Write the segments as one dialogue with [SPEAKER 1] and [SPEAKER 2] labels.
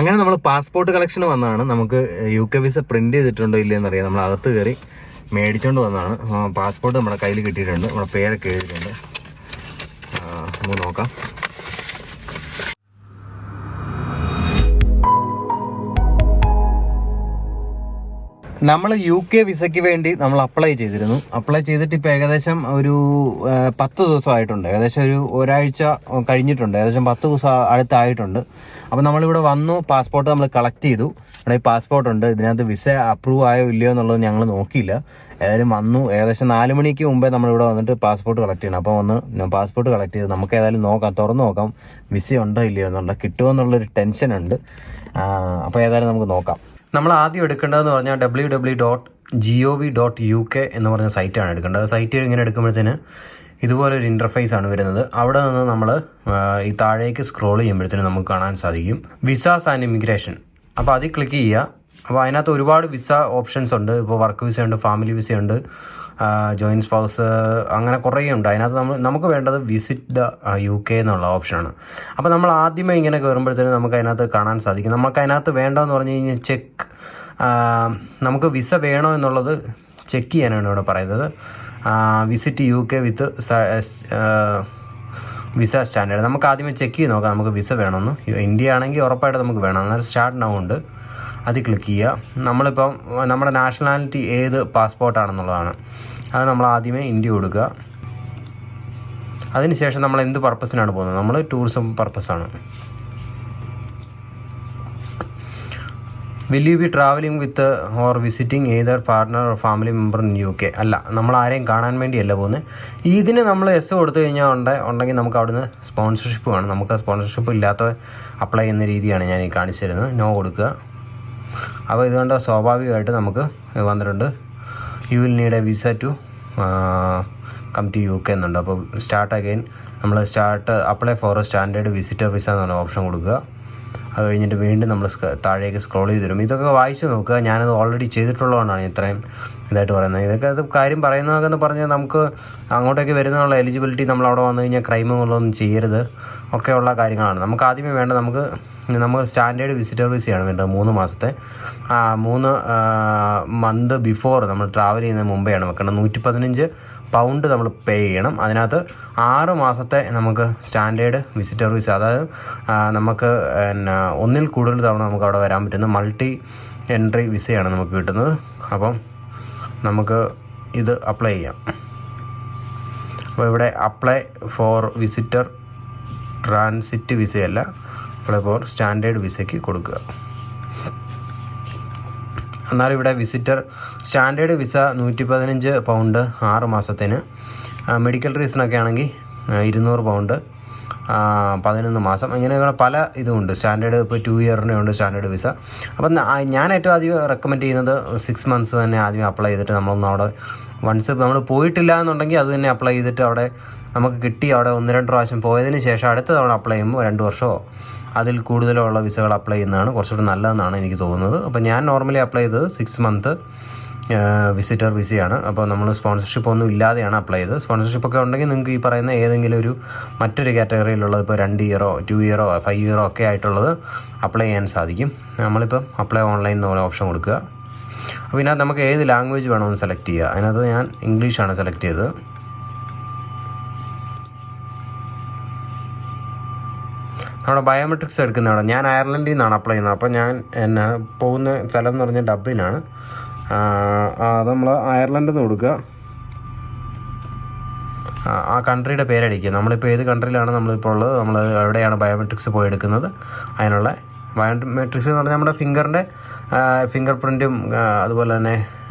[SPEAKER 1] അങ്ങനെ നമ്മൾ passport collection വന്നതാണ്. നമുക്ക് UK വിസ പ്രിന്റ് ചെയ്തിട്ടുണ്ടോ ഇല്ലയെന്ന് അറിയാം. നമ്മൾ അകത്ത് കയറി മേടിച്ചുകൊണ്ട് വന്നതാണ്. പാസ്പോർട്ട് നമ്മുടെ കയ്യിൽ കിട്ടിയിട്ടുണ്ട്, നമ്മുടെ പേരൊക്കെ എഴുതിയിട്ടുണ്ട്. നമുക്ക് നോക്കാം. നമ്മൾ UK വിസയ്ക്ക് വേണ്ടി നമ്മൾ അപ്ലൈ ചെയ്തിരുന്നു. അപ്ലൈ ചെയ്തിട്ട് ഇപ്പോൾ ഏകദേശം ഒരു 10 ദിവസമായിട്ടുണ്ട്. ഏകദേശം ഒരാഴ്ച കഴിഞ്ഞിട്ടുണ്ട്. ഏകദേശം 10 ദിവസം അടുത്തായിട്ടുണ്ട്. അപ്പോൾ നമ്മളിവിടെ വന്നു, പാസ്പോർട്ട് നമ്മൾ കളക്ട് ചെയ്തു. ഇവിടെ ഈ പാസ്പോർട്ട് ഉണ്ട്. ഇതിനകത്ത് വിസ അപ്രൂവ് ആയോ ഇല്ലയോ എന്നുള്ളത് ഞങ്ങൾ നോക്കിയില്ല. ഏതായാലും വന്നു. ഏകദേശം 4 മണിക്ക് മുമ്പേ നമ്മളിവിടെ വന്നിട്ട് പാസ്പോർട്ട് കളക്ട് ചെയ്യണം. അപ്പോൾ പാസ്പോർട്ട് കളക്ട് ചെയ്ത് നമുക്ക് ഏതായാലും നോക്കാം, തുറന്ന് നോക്കാം വിസ ഉണ്ടോ ഇല്ലയോ എന്നുണ്ട്, കിട്ടുമോ എന്നുള്ളൊരു ടെൻഷനുണ്ട്. അപ്പോൾ ഏതായാലും നമുക്ക് നോക്കാം. നമ്മൾ ആദ്യം എടുക്കേണ്ടതെന്ന് പറഞ്ഞാൽ www.gov.uk എന്ന് പറഞ്ഞ സൈറ്റാണ് എടുക്കേണ്ടത്. സൈറ്റ് ഇങ്ങനെ എടുക്കുമ്പോഴത്തേന് ഇതുപോലൊരു ഇൻ്റർഫേസ് ആണ് വരുന്നത്. അവിടെ നിന്ന് നമ്മൾ ഈ താഴേക്ക് സ്ക്രോൾ ചെയ്യുമ്പോഴത്തേന് നമുക്ക് കാണാൻ സാധിക്കും വിസാസ് ആൻഡ് ഇമിഗ്രേഷൻ. അപ്പോൾ അതിൽ ക്ലിക്ക് ചെയ്യുക. അപ്പോൾ അതിനകത്ത് ഒരുപാട് വിസ ഓപ്ഷൻസ് ഉണ്ട്. ഇപ്പോൾ വർക്ക് വിസ ഉണ്ട്, ഫാമിലി വിസ ഉണ്ട്, ജോയിൻറ്റ് സ്പൗസ്, അങ്ങനെ കുറേ ഉണ്ട്. അതിനകത്ത് നമുക്ക് വേണ്ടത് വിസിറ്റ് ദ UK എന്നുള്ള ഓപ്ഷനാണ്. അപ്പോൾ നമ്മൾ ആദ്യമേ ഇങ്ങനെ കയറുമ്പോഴത്തേനും നമുക്ക് അതിനകത്ത് കാണാൻ സാധിക്കും. നമുക്ക് അതിനകത്ത് വേണ്ടതെന്ന് പറഞ്ഞു കഴിഞ്ഞാൽ നമുക്ക് വിസ വേണോ എന്നുള്ളത് ചെക്ക് ചെയ്യാനാണ് ഇവിടെ പറയുന്നത്. വിസിറ്റ് UK വിത്ത് വിസ സ്റ്റാൻഡേർഡ്. നമുക്ക് ആദ്യമേ ചെക്ക് ചെയ്ത് നോക്കാം നമുക്ക് വിസ വേണമെന്ന്. ഇന്ത്യ ആണെങ്കിൽ ഉറപ്പായിട്ട് നമുക്ക് വേണം. അന്നേരം സ്റ്റാർട്ട് നൗ ഉണ്ട്, അതിൽ ക്ലിക്ക് ചെയ്യുക. നമ്മളിപ്പം നമ്മുടെ നാഷണാലിറ്റി ഏത് പാസ്പോർട്ടാണെന്നുള്ളതാണ്. അത് നമ്മൾ ആദ്യമേ ഇന്ത്യ കൊടുക്കുക. അതിനുശേഷം നമ്മൾ എന്ത് പർപ്പസിനാണ് പോകുന്നത്? നമ്മൾ ടൂറിസം പർപ്പസാണ്. Will you be travelling with or visiting either partner or family member in UK? അല്ല, നമ്മൾ ആരെയും കാണാൻ വേണ്ടിയല്ല പോകുന്നത്. ഇതിന് നമ്മൾ എസ് കൊടുത്തു കഴിഞ്ഞാൽ ഉണ്ടെങ്കിൽ നമുക്ക് അവിടുന്ന് സ്പോൺസർഷിപ്പ് വേണം. നമുക്ക് സ്പോൺസർഷിപ്പ് ഇല്ലാത്ത അപ്ലൈ ചെയ്യുന്ന രീതിയാണ് ഞാൻ ഈ കാണിച്ചു തരുന്നത്. നോ കൊടുക്കുക. അപ്പോൾ ഇതുകൊണ്ട് സ്വാഭാവികമായിട്ട് നമുക്ക് വന്നിട്ടുണ്ട് you will need a visa to come to UK എന്നുണ്ട്. അപ്പോൾ സ്റ്റാർട്ട് അഗൈൻ നമ്മൾ apply for a standard visitor visa എന്ന് പറഞ്ഞ ഓപ്ഷൻ കൊടുക്കുക. അത് കഴിഞ്ഞിട്ട് വീണ്ടും നമ്മൾ താഴേക്ക് സ്ക്രോൾ ചെയ്ത് തരും. ഇതൊക്കെ വായിച്ച് നോക്കുക. ഞാനത് ഓൾറെഡി ചെയ്തിട്ടുള്ളതുകൊണ്ടാണ് ഇത്രയും ഇതായിട്ട് പറയുന്നത്. ഇതൊക്കെ കാര്യം പറയുന്നതൊക്കെ പറഞ്ഞാൽ നമുക്ക് അങ്ങോട്ടേക്ക് വരുന്നതിനുള്ള എലിജിബിലിറ്റി നമ്മൾ അവിടെ വന്നു കഴിഞ്ഞാൽ ക്രൈം എന്നുള്ളതൊന്നും ചെയ്യരുത് ഒക്കെയുള്ള കാര്യങ്ങളാണ്. നമുക്ക് ആദ്യമേ വേണ്ടത് നമുക്ക് സ്റ്റാൻഡേർഡ് വിസിറ്റർ വിസയാണ് വേണ്ടത്. 3 മാസത്തെ 3 മന്ത് ബിഫോർ നമ്മൾ ട്രാവൽ ചെയ്യുന്നതിന് മുമ്പെയാണ് വെക്കേണ്ടത്. 115 പൗണ്ട് നമ്മൾ പേ ചെയ്യണം. അതിനകത്ത് 6 മാസത്തെ നമുക്ക് സ്റ്റാൻഡേർഡ് വിസിറ്റർ വിസ, അതായത് നമുക്ക് ഒന്നിൽ കൂടുതൽ തവണ നമുക്ക് അവിടെ വരാൻ പറ്റുന്ന മൾട്ടി എൻട്രി വിസയാണ് നമുക്ക് കിട്ടുന്നത്. അപ്പം നമുക്ക് ഇത് അപ്ലൈ ചെയ്യാം. അപ്പോൾ ഇവിടെ അപ്ലൈ ഫോർ വിസിറ്റർ ട്രാൻസിറ്റ് വിസയല്ല, അപ്ലൈ ഫോർ സ്റ്റാൻഡേർഡ് വിസയ്ക്ക് കൊടുക്കുക. എന്നാൽ ഇവിടെ വിസിറ്റർ സ്റ്റാൻഡേർഡ് വിസ 115 പൗണ്ട് 6 മാസത്തിന്. മെഡിക്കൽ റീസണൊക്കെ ആണെങ്കിൽ 200 പൗണ്ട് 11 മാസം. ഇങ്ങനെയുള്ള പല ഇതുമുണ്ട്. സ്റ്റാൻഡേർഡ് ഇപ്പോൾ 2 ഇയറിൻ്റെ ഉണ്ട് സ്റ്റാൻഡേർഡ് വിസ. അപ്പം ഞാൻ ഏറ്റവും ആദ്യം റെക്കമെൻഡ് ചെയ്യുന്നത് 6 മന്ത്സ് തന്നെ ആദ്യം അപ്ലൈ ചെയ്തിട്ട് നമ്മളൊന്ന് അവിടെ വൺസ് നമ്മൾ പോയിട്ടില്ല എന്നുണ്ടെങ്കിൽ അത് തന്നെ അപ്ലൈ ചെയ്തിട്ട് അവിടെ നമുക്ക് കിട്ടി അവിടെ 1-2 പ്രാവശ്യം പോയതിന് ശേഷം അടുത്ത തവണ അപ്ലൈ ചെയ്യുമ്പോൾ 2 വർഷമോ അതിൽ കൂടുതലോ ഉള്ള വിസകൾ അപ്ലൈ ചെയ്യുന്നതാണ് കുറച്ചുകൂടി നല്ലതെന്നാണ് എനിക്ക് തോന്നുന്നത്. അപ്പോൾ ഞാൻ നോർമലി അപ്ലൈ ചെയ്തത് 6 മന്ത് വിസിറ്റർ വിസയാണ്. അപ്പോൾ നമ്മൾ സ്പോൺസർഷിപ്പ് ഒന്നും ഇല്ലാതെയാണ് അപ്ലൈ ചെയ്തത്. സ്പോൺസർഷിപ്പൊക്കെ ഉണ്ടെങ്കിൽ നിങ്ങൾക്ക് ഈ പറയുന്ന ഏതെങ്കിലും മറ്റൊരു കാറ്റഗറിയിലുള്ളത് ഇപ്പോൾ 2 ഇയറോ 2 ഇയറോ 5 ഇയറോ ഒക്കെ ആയിട്ടുള്ളത് അപ്ലൈ ചെയ്യാൻ സാധിക്കും. നമ്മളിപ്പം അപ്ലൈ ഓൺലൈൻ എന്നുള്ള ഓപ്ഷൻ കൊടുക്കുക. അപ്പോൾ ഇതിനകത്ത് നമുക്ക് ഏത് ലാംഗ്വേജ് വേണമെന്ന് സെലക്ട് ചെയ്യുക. അതിനകത്ത് ഞാൻ ഇംഗ്ലീഷാണ് സെലക്ട് ചെയ്തത്. നമ്മുടെ ബയോമെട്രിക്സ് എടുക്കുന്നതാണ്. ഞാൻ അയർലൻഡിൽ നിന്നാണ് അപ്ലൈ ചെയ്യുന്നത്. അപ്പോൾ ഞാൻ പോകുന്ന സ്ഥലം എന്ന് പറഞ്ഞാൽ ഡബ്ലിനാണ്. അത് നമ്മൾ അയർലൻഡിൽ നിന്ന് കൊടുക്കുക. ആ കൺട്രിയുടെ പേരടിക്കുക. നമ്മളിപ്പോൾ ഏത് കൺട്രിയിലാണ് നമ്മളിപ്പോൾ ഉള്ളത്, നമ്മൾ എവിടെയാണ് ബയോമെട്രിക്സ് പോയി എടുക്കുന്നത്, അതിനുള്ള ബയോമെട്രിക്സ് എന്ന് പറഞ്ഞാൽ നമ്മുടെ ഫിംഗർ പ്രിൻറ്റും അതുപോലെ തന്നെ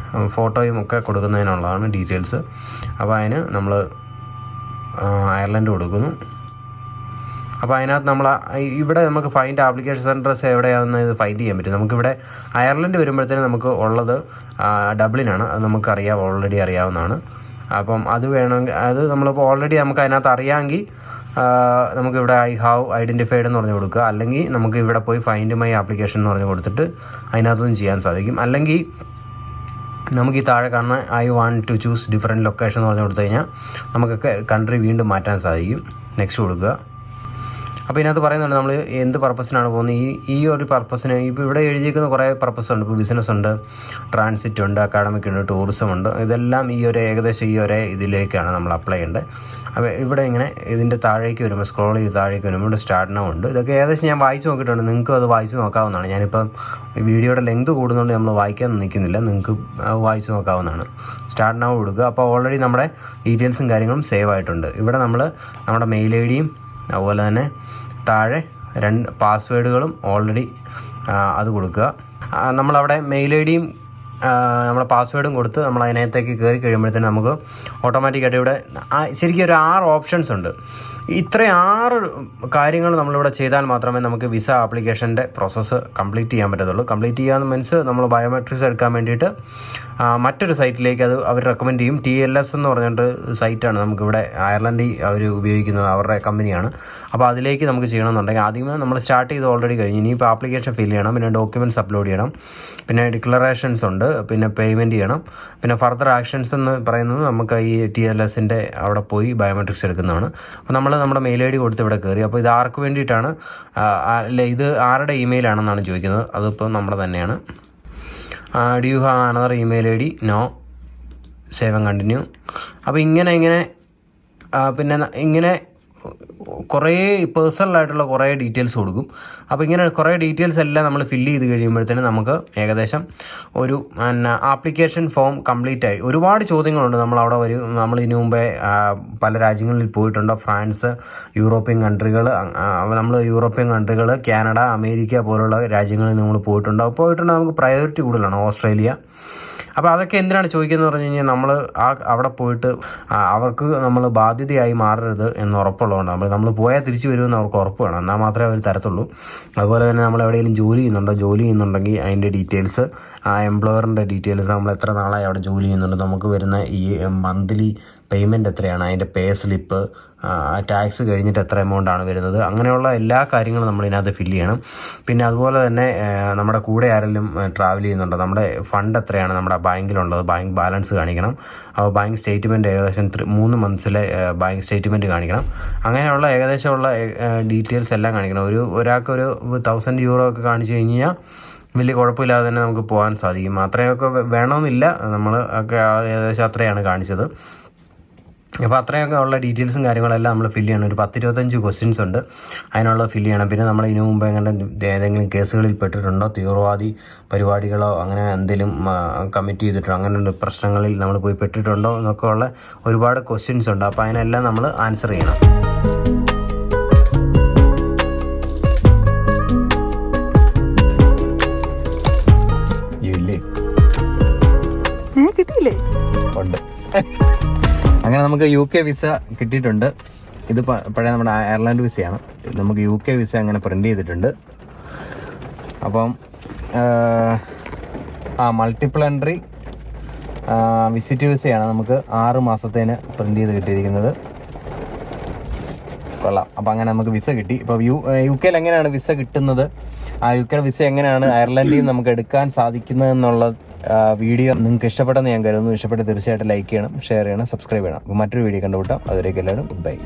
[SPEAKER 1] ഫോട്ടോയും ഒക്കെ കൊടുക്കുന്നതിനുള്ളതാണ് ഡീറ്റെയിൽസ്. അപ്പോൾ അതിന് നമ്മൾ അയർലൻഡ് കൊടുക്കുന്നു. അപ്പോൾ അതിനകത്ത് നമ്മൾ ഇവിടെ നമുക്ക് ഫൈൻഡ് ആപ്ലിക്കേഷൻ സെൻറ്റേഴ്സ് എവിടെയാണെന്ന് ഇത് ഫൈൻഡ് ചെയ്യാൻ പറ്റും. നമുക്കിവിടെ അയർലൻഡ് വരുമ്പോഴത്തേനും നമുക്ക് ഉള്ളത് ഡബ്ലിനാണ്. അത് നമുക്കറിയാം, ഓൾറെഡി അറിയാവുന്നതാണ്. അപ്പം അത് വേണമെങ്കിൽ അത് നമ്മളിപ്പോൾ ഓൾറെഡി നമുക്ക് അതിനകത്ത് അറിയാമെങ്കിൽ നമുക്കിവിടെ ഐ ഹാവ് ഐഡൻറ്റിഫൈഡ് എന്ന് പറഞ്ഞ് കൊടുക്കുക. അല്ലെങ്കിൽ നമുക്ക് ഇവിടെ പോയി ഫൈൻഡ് മൈ ആപ്ലിക്കേഷൻ എന്ന് പറഞ്ഞ് കൊടുത്തിട്ട് അതിനകത്തൊന്നും ചെയ്യാൻ സാധിക്കും. അല്ലെങ്കിൽ നമുക്ക് ഈ താഴെ കാണുന്ന I want to choose different location എന്ന് പറഞ്ഞ് കൊടുത്തു കഴിഞ്ഞാൽ നമുക്കൊക്കെ കൺട്രി വീണ്ടും മാറ്റാൻ സാധിക്കും. നെക്സ്റ്റ് കൊടുക്കുക. അപ്പോൾ ഇതിനകത്ത് പറയുന്നുണ്ട് നമ്മൾ എന്ത് പർപ്പസിനാണ് പോകുന്നത്. ഈ ഒരു പർപ്പസിന് ഇപ്പോൾ ഇവിടെ എഴുതിയിരിക്കുന്ന കുറേ പർപ്പസ് ഉണ്ട്. ഇപ്പോൾ ബിസിനസ് ഉണ്ട്, ട്രാൻസിറ്റ് ഉണ്ട്, അക്കാഡമിക് ഉണ്ട്, ടൂറിസം ഉണ്ട്. ഇതെല്ലാം ഏകദേശം ഈ ഒരേ ഇതിലേക്കാണ് നമ്മൾ അപ്ലൈ ചെയ്യേണ്ടത്. അപ്പോൾ ഇവിടെ ഇങ്ങനെ ഇതിൻ്റെ താഴേക്ക് വരുമ്പോൾ സ്ക്രോൾ ചെയ്ത് താഴേക്ക് വരുമ്പോൾ ഇവിടെ സ്റ്റാർട്ട് നൗ ഉണ്ട്. ഇതൊക്കെ ഏകദേശം ഞാൻ വായിച്ച് നോക്കിയിട്ടുണ്ട്. നിങ്ങൾക്കും അത് വായിച്ച് നോക്കാവുന്നതാണ്. ഞാനിപ്പം വീഡിയോയുടെ ലെങ്ത് കൂടുന്നതുകൊണ്ട് നമ്മൾ വായിക്കാൻ നിൽക്കുന്നില്ല. നിങ്ങൾക്ക് വായിച്ച് നോക്കാവുന്നതാണ്. സ്റ്റാർട്ട് നൗ കൊടുക്കുക. അപ്പോൾ ഓൾറെഡി നമ്മുടെ ഡീറ്റെയിൽസും കാര്യങ്ങളും സേവ് ആയിട്ടുണ്ട്. ഇവിടെ നമ്മൾ നമ്മുടെ മെയിൽ ഐ ഡിയും അതുപോലെ തന്നെ താഴെ 2 പാസ്വേഡുകളും ഓൾറെഡി അത് കൊടുക്കുക. നമ്മളവിടെ മെയിൽ ഐ ഡിയും നമ്മുടെ പാസ്വേഡും കൊടുത്ത് നമ്മൾ അതിനകത്തേക്ക് കയറി കഴിയുമ്പോഴത്തേനും നമുക്ക് ഓട്ടോമാറ്റിക്കായിട്ട് ഇവിടെ ശരിക്കും ഒരു 6 ഓപ്ഷൻസ് ഉണ്ട്. ഇത്രയും 6 കാര്യങ്ങൾ നമ്മളിവിടെ ചെയ്താൽ മാത്രമേ നമുക്ക് വിസ ആപ്ലിക്കേഷൻ്റെ പ്രോസസ്സ് കംപ്ലീറ്റ് ചെയ്യാൻ പറ്റത്തുള്ളൂ. കംപ്ലീറ്റ് ചെയ്യാൻ മീൻസ് നമ്മൾ ബയോമെട്രിക്സ് എടുക്കാൻ വേണ്ടിയിട്ട് മറ്റൊരു സൈറ്റിലേക്ക് അത് അവർ റെക്കമെൻഡ് ചെയ്യും. TLS എന്ന് പറഞ്ഞിട്ട് സൈറ്റാണ് നമുക്കിവിടെ അയർലൻഡിൽ അവർ ഉപയോഗിക്കുന്നത്, അവരുടെ കമ്പനിയാണ്. അപ്പോൾ അതിലേക്ക് നമുക്ക് ചെയ്യണമെന്നുണ്ടെങ്കിൽ ആദ്യമേ നമ്മൾ സ്റ്റാർട്ട് ചെയ്ത് ഓൾറെഡി കഴിഞ്ഞ് ഇനിയിപ്പോൾ ആപ്ലിക്കേഷൻ ഫിൽ ചെയ്യണം, പിന്നെ ഡോക്യുമെൻറ്റ്സ് അപ്ലോഡ് ചെയ്യണം, പിന്നെ ഡിക്ലറേഷൻസ് ഉണ്ട്, പിന്നെ പേയ്മെൻറ്റ് ചെയ്യണം, പിന്നെ ഫർദർ ആക്ഷൻസ് എന്ന് പറയുന്നത് നമുക്ക് ഈ TLSൻ്റെ അവിടെ പോയി ബയോമെട്രിക്സ് എടുക്കുന്നതാണ്. അപ്പോൾ നമ്മൾ നമ്മുടെ മെയിൽ ഐ ഡി കൊടുത്ത് ഇവിടെ കയറി. അപ്പോൾ ഇത് ആർക്ക് വേണ്ടിയിട്ടാണ്, അല്ല ഇത് ആരുടെ ഇമെയിൽ ആണെന്നാണ് ചോദിക്കുന്നത്. അതിപ്പോൾ നമ്മുടെ തന്നെയാണ്. Do you have another email I D? No. Save and continue. അപ്പോൾ ഇങ്ങനെ പിന്നെ ഇങ്ങനെ കുറേ പേഴ്സണലായിട്ടുള്ള കുറേ ഡീറ്റെയിൽസ് കൊടുക്കും. അപ്പോൾ ഇങ്ങനെ കുറേ ഡീറ്റെയിൽസ് എല്ലാം നമ്മൾ ഫില്ല് ചെയ്ത് കഴിയുമ്പോഴത്തേനും നമുക്ക് ഏകദേശം ഒരു ആപ്ലിക്കേഷൻ ഫോം കംപ്ലീറ്റ് ആയി. ഒരുപാട് ചോദ്യങ്ങളുണ്ട്. നമ്മളവിടെ നമ്മൾ ഇതിനു മുമ്പേ പല രാജ്യങ്ങളിൽ പോയിട്ടുണ്ടോ, ഫ്രാൻസ്, യൂറോപ്യൻ കൺട്രികൾ, കാനഡ, അമേരിക്ക പോലുള്ള രാജ്യങ്ങളിൽ നമ്മൾ പോയിട്ടുണ്ടെങ്കിൽ നമുക്ക് പ്രയോറിറ്റി കൂടുതലാണ്. ഓസ്ട്രേലിയ. അപ്പോൾ അതൊക്കെ എന്തിനാണ് ചോദിക്കുന്നത് പറഞ്ഞു കഴിഞ്ഞാൽ നമ്മൾ അവിടെ പോയിട്ട് അവർക്ക് നമ്മൾ ബാധ്യതയായി മാറരുത് എന്ന് ഉറപ്പുള്ളതുകൊണ്ട് നമ്മൾ പോയാൽ തിരിച്ചു വരുമെന്ന് അവർക്ക് ഉറപ്പ് വേണം. എന്നാൽ മാത്രമേ അവർ തരത്തുള്ളൂ. അതുപോലെ തന്നെ നമ്മൾ എവിടെയെങ്കിലും ജോലി ചെയ്യുന്നുണ്ടെങ്കിൽ അതിൻ്റെ ഡീറ്റെയിൽസ്, ആ എംപ്ലോയറിൻ്റെ ഡീറ്റെയിൽസ്, നമ്മൾ എത്ര നാളായി അവിടെ ജോലി ചെയ്യുന്നുണ്ട്, നമുക്ക് വരുന്ന ഈ മന്ത്ലി പേയ്മെൻറ്റ് എത്രയാണ്, അതിൻ്റെ പേ സ്ലിപ്പ്, ടാക്സ് കഴിഞ്ഞിട്ട് എത്ര എമൗണ്ടാണ് വരുന്നത്, അങ്ങനെയുള്ള എല്ലാ കാര്യങ്ങളും നമ്മൾ ഇതിനകത്ത് ഫില്ല് ചെയ്യണം. പിന്നെ അതുപോലെ തന്നെ നമ്മുടെ കൂടെ ആരെങ്കിലും ട്രാവൽ ചെയ്യുന്നുണ്ടോ, നമ്മുടെ ഫണ്ട് എത്രയാണ് നമ്മുടെ ബാങ്കിലുള്ളത്, ബാങ്ക് ബാലൻസ് കാണിക്കണം. അപ്പോൾ ബാങ്ക് സ്റ്റേറ്റ്മെൻറ്റ് ഏകദേശം 3 മന്ത്സിലെ ബാങ്ക് സ്റ്റേറ്റ്മെൻറ്റ് കാണിക്കണം. അങ്ങനെയുള്ള ഏകദേശമുള്ള ഡീറ്റെയിൽസ് എല്ലാം കാണിക്കണം. ഒരാൾക്കൊരു 1000 യൂറോ ഒക്കെ കാണിച്ചു കഴിഞ്ഞാൽ വലിയ കുഴപ്പമില്ലാതെ തന്നെ നമുക്ക് പോകാൻ സാധിക്കും. അത്രയൊക്കെ വേണമെന്നില്ല, നമ്മൾ ഒക്കെ ഏകദേശം അത്രയാണ് കാണിച്ചത്. അപ്പോൾ അത്രയൊക്കെ ഉള്ള ഡീറ്റെയിൽസും കാര്യങ്ങളെല്ലാം നമ്മൾ ഫില്ല് ചെയ്യണം. ഒരു 10-25 ക്വസ്റ്റ്യൻസ് ഉണ്ട്, അതിനുള്ള ഫില്ല് ചെയ്യണം. പിന്നെ നമ്മൾ ഇതിനു മുമ്പ് ഏതെങ്കിലും കേസുകളിൽ പെട്ടിട്ടുണ്ടോ, തീവ്രവാദി പരിപാടികളോ അങ്ങനെ എന്തെങ്കിലും കമ്മിറ്റ് ചെയ്തിട്ടുണ്ടോ, അങ്ങനെ പ്രശ്നങ്ങളിൽ നമ്മൾ പോയി പെട്ടിട്ടുണ്ടോ എന്നൊക്കെ ഉള്ള ഒരുപാട് ക്വസ്റ്റ്യൻസ് ഉണ്ട്. അപ്പോൾ അതിനെല്ലാം നമ്മൾ ആൻസർ ചെയ്യണം.
[SPEAKER 2] കിട്ടിയില്ലേ?
[SPEAKER 1] ഉണ്ട്. അങ്ങനെ നമുക്ക് UK വിസ കിട്ടിയിട്ടുണ്ട്. ഇത് പഴയ നമ്മുടെ അയർലൻഡ് വിസയാണ്. നമുക്ക് UK വിസ അങ്ങനെ പ്രിൻ്റ് ചെയ്തിട്ടുണ്ട്. അപ്പം മൾട്ടിപ്പിൾ എൻട്രി വിസിറ്റ് വിസയാണ് നമുക്ക് 6 മാസത്തേന് പ്രിൻ്റ് ചെയ്ത് കിട്ടിയിരിക്കുന്നത്. കൊള്ളാം. അപ്പോൾ അങ്ങനെ നമുക്ക് വിസ കിട്ടി. ഇപ്പോൾ UK എങ്ങനെയാണ് വിസ കിട്ടുന്നത്, UK വിസ എങ്ങനെയാണ് അയർലൻഡിൽ നമുക്ക് എടുക്കാൻ സാധിക്കുന്നത് എന്നുള്ള വീഡിയോ നിങ്ങൾക്ക് ഇഷ്ടപ്പെട്ടെന്ന് ഞാൻ കരുതുന്നു. ഇഷ്ടപ്പെട്ട് തീർച്ചയായിട്ടും ലൈക്ക് ചെയ്യണം, ഷെയർ ചെയ്യണം, സബ്സ്ക്രൈബ് ചെയ്യണം. അപ്പോൾ മറ്റൊരു വീഡിയോ കണ്ടുമുട്ടാം. അതുവരേക്കും എല്ലാവരും ഗുഡ് ബൈ.